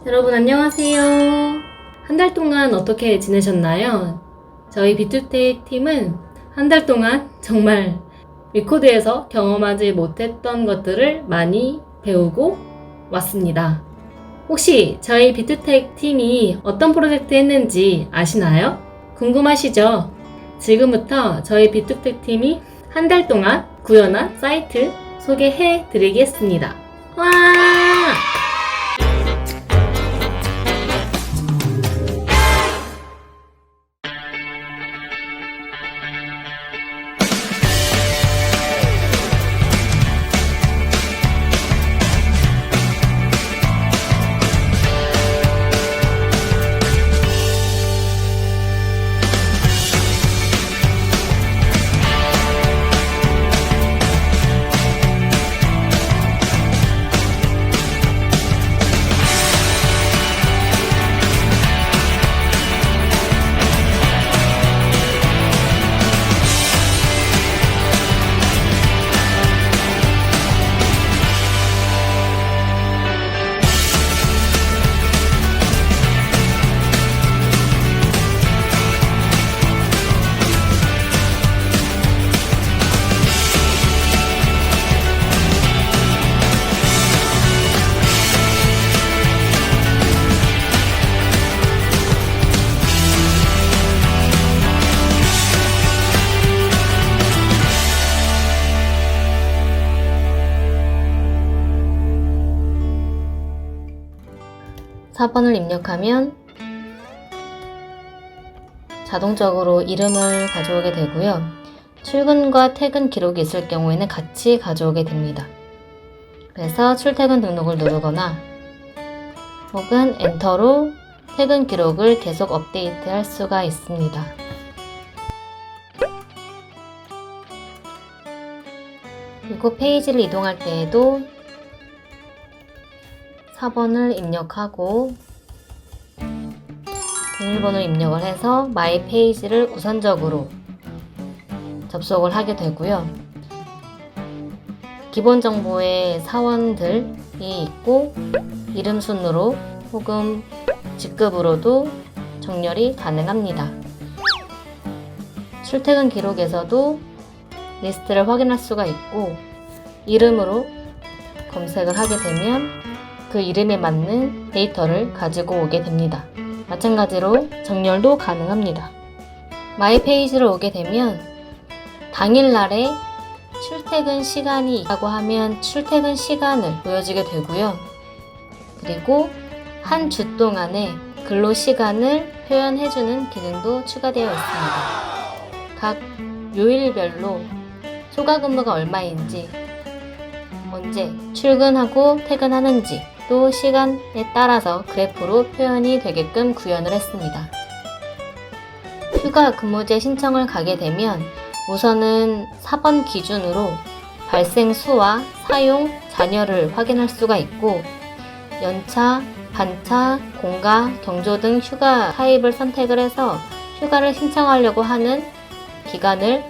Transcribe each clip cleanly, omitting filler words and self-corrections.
여러분 안녕하세요. 한 달 동안 어떻게 지내셨나요? 저희 비투텍 팀은 한 달 동안 정말 위코드에서 경험하지 못했던 것들을 많이 배우고 왔습니다. 혹시 저희 비투텍 팀이 어떤 프로젝트 했는지 아시나요? 궁금하시죠? 지금부터 저희 비투텍 팀이 한 달 동안 구현한 사이트 소개해 드리겠습니다. 와! 4번을 입력하면 자동적으로 이름을 가져오게 되고요. 출근과 퇴근 기록이 있을 경우에는 같이 가져오게 됩니다. 그래서 출퇴근 등록을 누르거나 혹은 엔터로 퇴근 기록을 계속 업데이트할 수가 있습니다. 그리고 페이지를 이동할 때에도 4번을 입력하고 비밀번호를 입력을 해서 마이 페이지를 우선적으로 접속을 하게 되고요. 기본 정보의 사원들이 있고 이름 순으로 혹은 직급으로도 정렬이 가능합니다. 출퇴근 기록에서도 리스트를 확인할 수가 있고 이름으로 검색을 하게 되면 그 이름에 맞는 데이터를 가지고 오게 됩니다. 마찬가지로 정렬도 가능합니다. 마이 페이지를 오게 되면 당일날에 출퇴근 시간이 있다고 하면 출퇴근 시간을 보여주게 되고요. 그리고 한 주 동안의 근로 시간을 표현해주는 기능도 추가되어 있습니다. 각 요일별로 초과 근무가 얼마인지, 언제 출근하고 퇴근하는지, 또 시간에 따라서 그래프로 표현이 되게끔 구현을 했습니다. 휴가 근무제 신청을 가게 되면 우선은 4번 기준으로 발생 수와 사용 잔여를 확인할 수가 있고 연차, 반차, 공가, 경조 등 휴가 타입을 선택을 해서 휴가를 신청하려고 하는 기간을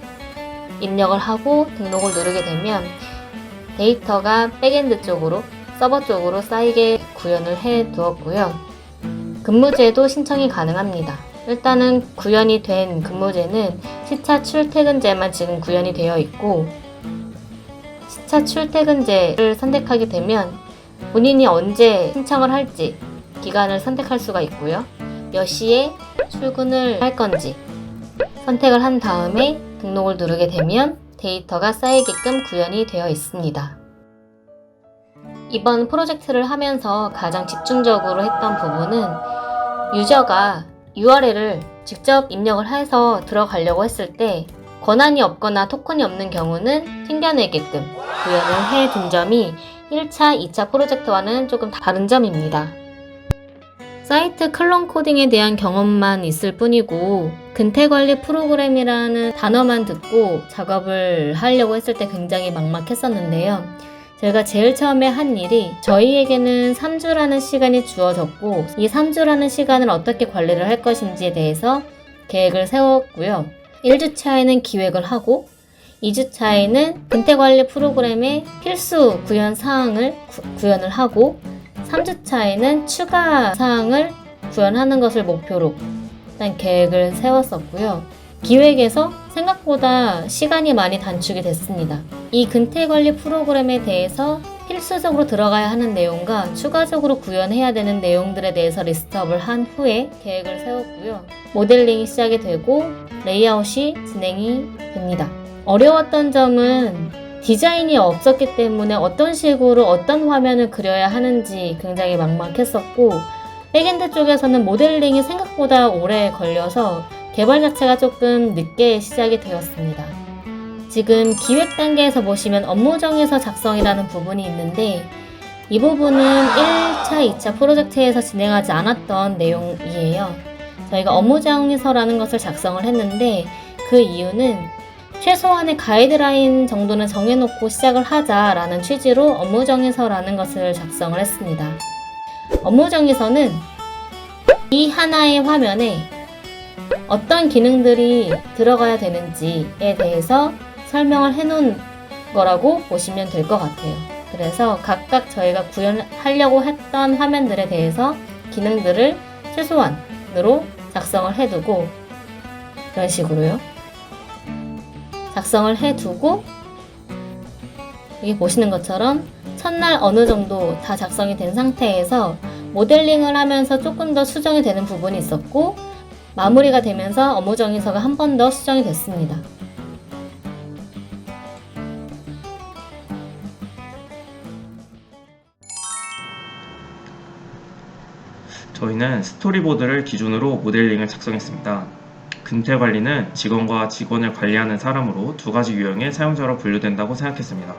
입력을 하고 등록을 누르게 되면 데이터가 백엔드 쪽으로 서버 쪽으로 쌓이게 구현을 해 두었고요. 근무제도 신청이 가능합니다. 일단은 구현이 된 근무제는 시차 출퇴근제만 지금 구현이 되어 있고 시차 출퇴근제를 선택하게 되면 본인이 언제 신청을 할지 기간을 선택할 수가 있고요. 몇 시에 출근을 할 건지 선택을 한 다음에 등록을 누르게 되면 데이터가 쌓이게끔 구현이 되어 있습니다. 이번 프로젝트를 하면서 가장 집중적으로 했던 부분은 유저가 URL을 직접 입력을 해서 들어가려고 했을 때 권한이 없거나 토큰이 없는 경우는 튕겨내게끔 구현을 해둔 점이 1차, 2차 프로젝트와는 조금 다른 점입니다. 사이트 클론 코딩에 대한 경험만 있을 뿐이고 근태관리 프로그램이라는 단어만 듣고 작업을 하려고 했을 때 굉장히 막막했었는데요. 제가 제일 처음에 한 일이 저희에게는 3주라는 시간이 주어졌고 이 3주라는 시간을 어떻게 관리를 할 것인지에 대해서 계획을 세웠고요. 1주차에는 기획을 하고 2주차에는 근태관리 프로그램의 필수 구현 사항을 구현을 하고 3주차에는 추가 사항을 구현하는 것을 목표로 일단 계획을 세웠었고요. 기획에서 생각보다 시간이 많이 단축이 됐습니다. 이 근태관리 프로그램에 대해서 필수적으로 들어가야 하는 내용과 추가적으로 구현해야 되는 내용들에 대해서 리스트업을 한 후에 계획을 세웠고요. 모델링이 시작이 되고 레이아웃이 진행이 됩니다. 어려웠던 점은 디자인이 없었기 때문에 어떤 식으로 어떤 화면을 그려야 하는지 굉장히 막막했었고, 백엔드 쪽에서는 모델링이 생각보다 오래 걸려서 개발 자체가 조금 늦게 시작이 되었습니다. 지금 기획 단계에서 보시면 업무정의서 작성이라는 부분이 있는데, 이 부분은 1차, 2차 프로젝트에서 진행하지 않았던 내용이에요. 저희가 업무정의서라는 것을 작성을 했는데, 그 이유는 최소한의 가이드라인 정도는 정해놓고 시작을 하자라는 취지로 업무정의서라는 것을 작성을 했습니다. 업무정의서는 이 하나의 화면에 어떤 기능들이 들어가야 되는지에 대해서 설명을 해놓은 거라고 보시면 될 것 같아요. 그래서 각각 저희가 구현하려고 했던 화면들에 대해서 기능들을 최소한으로 작성을 해두고, 이런 식으로요. 작성을 해두고, 여기 보시는 것처럼 첫날 어느 정도 다 작성이 된 상태에서 모델링을 하면서 조금 더 수정이 되는 부분이 있었고, 마무리가 되면서 업무정의서가 한 번 더 수정이 됐습니다. 저희는 스토리보드를 기준으로 모델링을 작성했습니다. 근태 관리는 직원과 직원을 관리하는 사람으로 두 가지 유형의 사용자로 분류된다고 생각했습니다.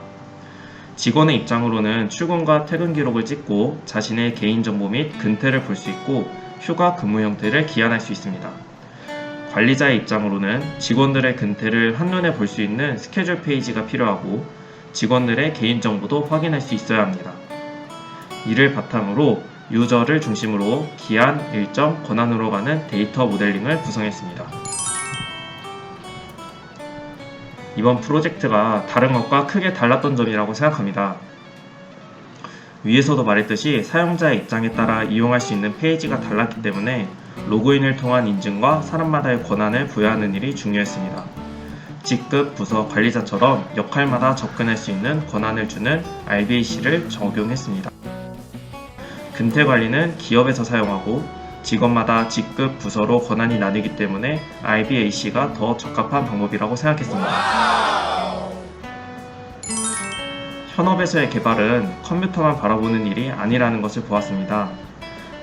직원의 입장으로는 출근과 퇴근 기록을 찍고 자신의 개인정보 및 근태를 볼 수 있고 휴가 근무 형태를 기한할 수 있습니다. 관리자의 입장으로는 직원들의 근태를 한눈에 볼 수 있는 스케줄 페이지가 필요하고 직원들의 개인정보도 확인할 수 있어야 합니다. 이를 바탕으로 유저를 중심으로 기한, 일정, 권한으로 가는 데이터 모델링을 구성했습니다. 이번 프로젝트가 다른 것과 크게 달랐던 점이라고 생각합니다. 위에서도 말했듯이 사용자의 입장에 따라 이용할 수 있는 페이지가 달랐기 때문에 로그인을 통한 인증과 사람마다의 권한을 부여하는 일이 중요했습니다. 직급, 부서, 관리자처럼 역할마다 접근할 수 있는 권한을 주는 RBAC를 적용했습니다. 근태 관리는 기업에서 사용하고 직원마다 직급, 부서로 권한이 나뉘기 때문에 RBAC가 더 적합한 방법이라고 생각했습니다. 현업에서의 개발은 컴퓨터만 바라보는 일이 아니라는 것을 보았습니다.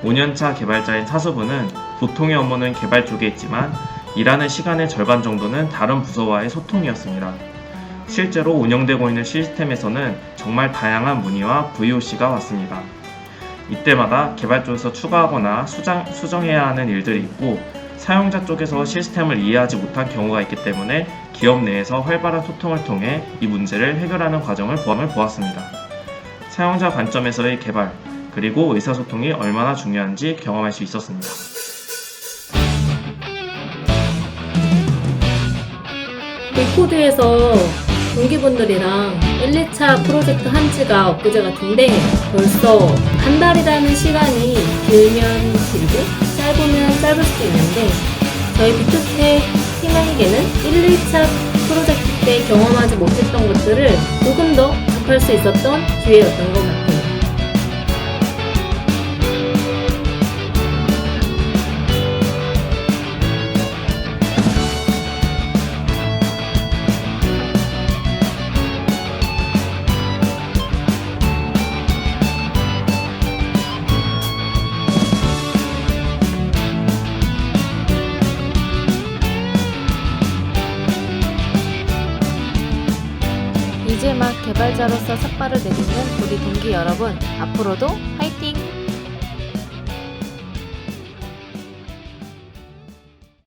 5년차 개발자인 사수부는 보통의 업무는 개발 쪽에 있지만 일하는 시간의 절반 정도는 다른 부서와의 소통이었습니다. 실제로 운영되고 있는 시스템에서는 정말 다양한 문의와 VOC가 왔습니다. 이때마다 개발 쪽에서 추가하거나 수정해야 하는 일들이 있고 사용자 쪽에서 시스템을 이해하지 못한 경우가 있기 때문에 기업 내에서 활발한 소통을 통해 이 문제를 해결하는 과정을 보았습니다. 사용자 관점에서의 개발, 그리고 의사소통이 얼마나 중요한지 경험할 수 있었습니다. 빅코드에서 동기분들이랑 1, 2차 프로젝트 한 지가 엊그제 같은데 벌써 한 달이라는 시간이 길면 길고 짧으면 짧을 수도 있는데 저희 비투텍 팀에게는 1, 2차 프로젝트 때 경험하지 못했던 것들을 조금 더 접할 수 있었던 기회였던 것 같아요. 이제 막 개발자로서 삭발을 내딛는 우리 동기 여러분, 앞으로도 화이팅!